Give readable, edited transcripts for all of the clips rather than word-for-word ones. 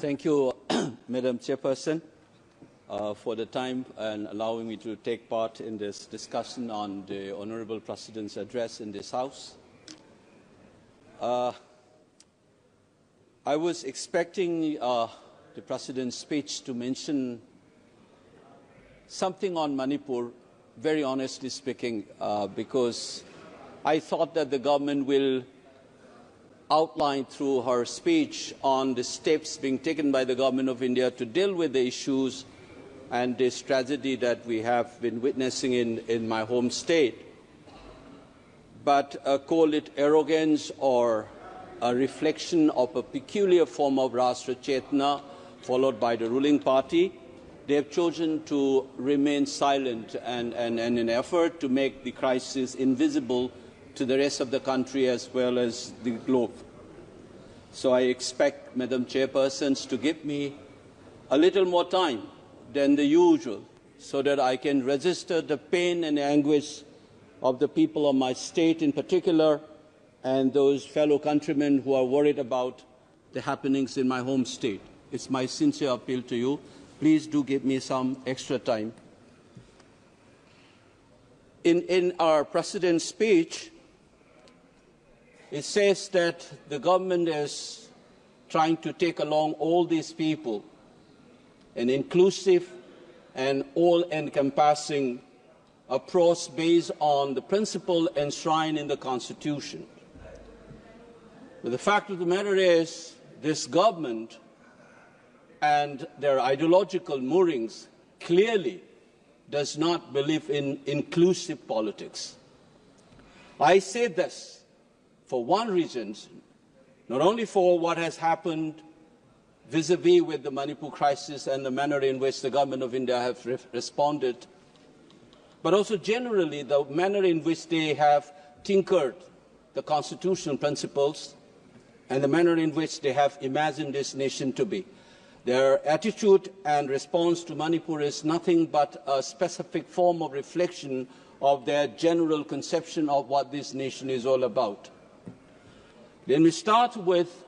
Thank you, Madam Chairperson, for the time and allowing me to take part in this discussion on the Honourable President's address in this House. I was expecting the President's speech to mention something on Manipur, very honestly speaking, because I thought that the government will outline through her speech on the steps being taken by the Government of India to deal with the issues and this tragedy that we have been witnessing in my home state. But call it arrogance or a reflection of a peculiar form of Rashtra Chetna followed by the ruling party, they have chosen to remain silent and in an effort to make the crisis invisible to the rest of the country as well as the globe. So I expect Madam Chairpersons to give me a little more time than the usual so that I can register the pain and anguish of the people of my state in particular and those fellow countrymen who are worried about the happenings in my home state. It's my sincere appeal to you. Please do give me some extra time. In our President's speech, it says that the government is trying to take along all these people, an inclusive and all-encompassing approach based on the principle enshrined in the Constitution. But the fact of the matter is, this government and their ideological moorings clearly does not believe in inclusive politics. I say this for one reason, not only for what has happened vis-à-vis with the Manipur crisis and the manner in which the Government of India have responded, but also generally the manner in which they have tinkered the constitutional principles and the manner in which they have imagined this nation to be. Their attitude and response to Manipur is nothing but a specific form of reflection of their general conception of what this nation is all about. Let me start with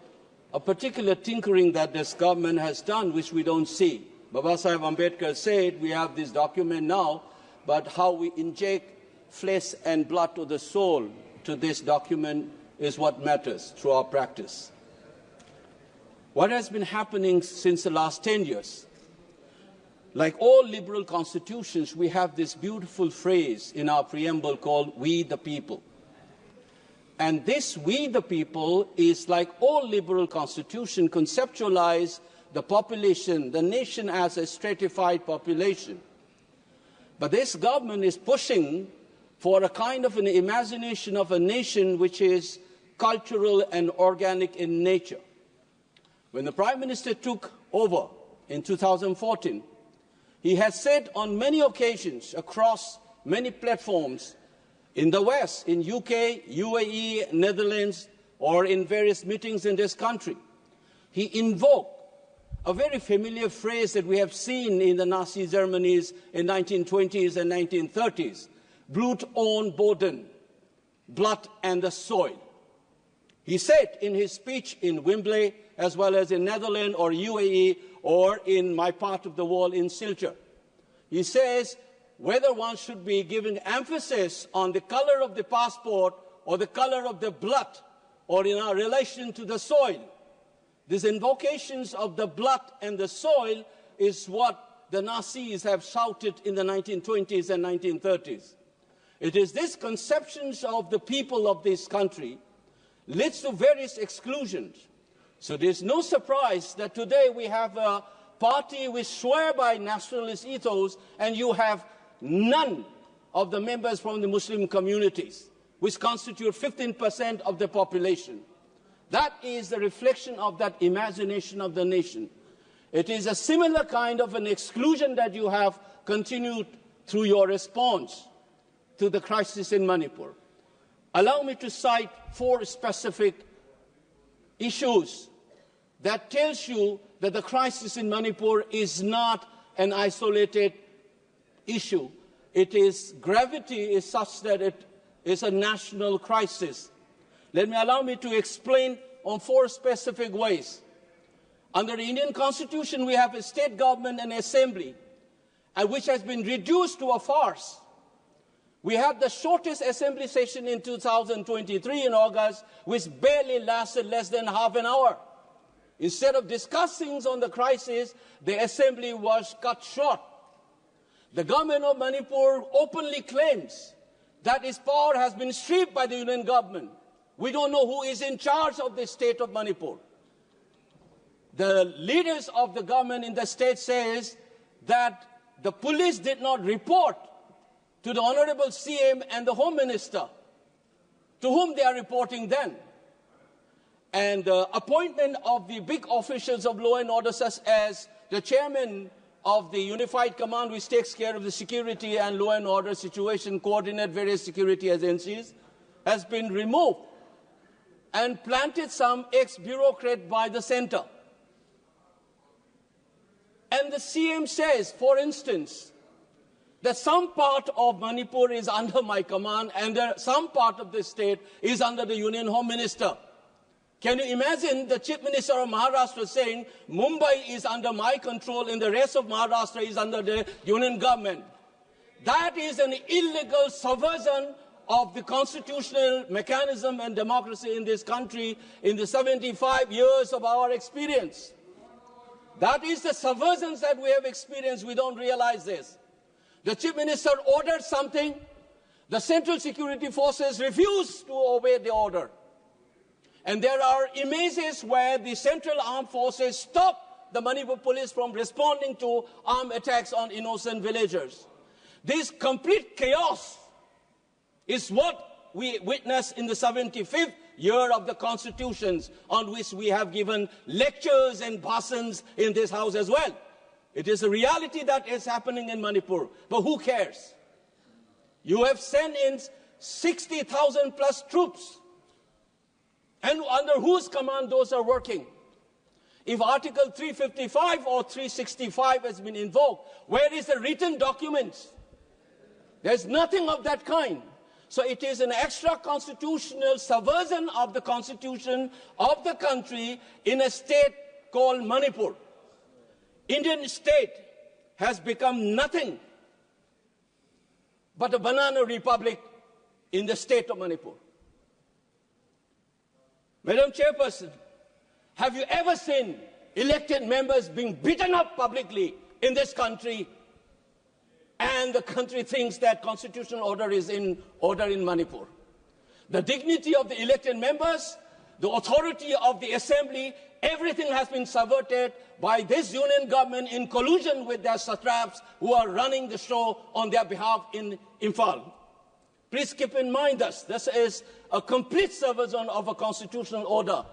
a particular tinkering that this government has done, which we don't see. Baba Sahib Ambedkar said we have this document now, but how we inject flesh and blood to the soul to this document is what matters through our practice. What has been happening since the last 10 years? Like all liberal constitutions, we have this beautiful phrase in our preamble called "We the people." And this "we the people" is, like all liberal constitutions, conceptualize the population, the nation as a stratified population. But this government is pushing for a kind of an imagination of a nation which is cultural and organic in nature. When the Prime Minister took over in 2014, he has said on many occasions across many platforms in the West, in UK, UAE, Netherlands, or in various meetings in this country, he invoked a very familiar phrase that we have seen in the Nazi Germany's in 1920s and 1930s, Blut und Boden, blood and the soil. He said in his speech in Wembley, as well as in Netherlands or UAE or in my part of the world in Silchar, he says whether one should be giving emphasis on the color of the passport or the color of the blood or in our relation to the soil. These invocations of the blood and the soil is what the Nazis have shouted in the 1920s and 1930s. It is these conceptions of the people of this country leads to various exclusions. So there's no surprise that today we have a party which swear by nationalist ethos and you have none of the members from the Muslim communities, which constitute 15% of the population. That is the reflection of that imagination of the nation. It is a similar kind of an exclusion that you have continued through your response to the crisis in Manipur. Allow me to cite 4 specific issues that tells you that the crisis in Manipur is not an isolated issue. Its gravity is such that it is a national crisis. Allow me to explain on 4 specific ways. Under the Indian Constitution, we have a state government and assembly, and which has been reduced to a farce. We had the shortest assembly session in 2023 in August, which barely lasted less than half an hour. Instead of discussing on the crisis, the assembly was cut short. The government of Manipur openly claims that its power has been stripped by the union government. We don't know who is in charge of the state of Manipur. The leaders of the government in the state says that the police did not report to the Honorable CM and the Home Minister, to whom they are reporting then. And the appointment of the big officials of law and order, such as the chairman of the Unified Command, which takes care of the security and law and order situation, coordinate various security agencies, has been removed and planted some ex-bureaucrat by the center. And the CM says, for instance, that some part of Manipur is under my command and some part of the state is under the Union Home Minister. Can you imagine the Chief Minister of Maharashtra saying, Mumbai is under my control and the rest of Maharashtra is under the Union government? That is an illegal subversion of the constitutional mechanism and democracy in this country in the 75 years of our experience. That is the subversions that we have experienced. We don't realize this. The Chief Minister ordered something. The Central Security Forces refused to obey the order. And there are images where the Central Armed Forces stopped the Manipur police from responding to armed attacks on innocent villagers. This complete chaos is what we witnessed in the 75th year of the constitutions, on which we have given lectures and bhashans in this house as well. It is a reality that is happening in Manipur, but who cares? You have sent in 60,000 plus troops, and under whose command those are working? If Article 355 or 365 has been invoked, where is the written document? There's nothing of that kind. So it is an extra-constitutional subversion of the constitution of the country in a state called Manipur. Indian state has become nothing but a banana republic in the state of Manipur. Madam Chairperson, have you ever seen elected members being beaten up publicly in this country, and the country thinks that constitutional order is in order in Manipur? The dignity of the elected members, the authority of the assembly, everything has been subverted by this union government in collusion with their satraps who are running the show on their behalf in Imphal. Please keep in mind this is a complete subversion of a constitutional order.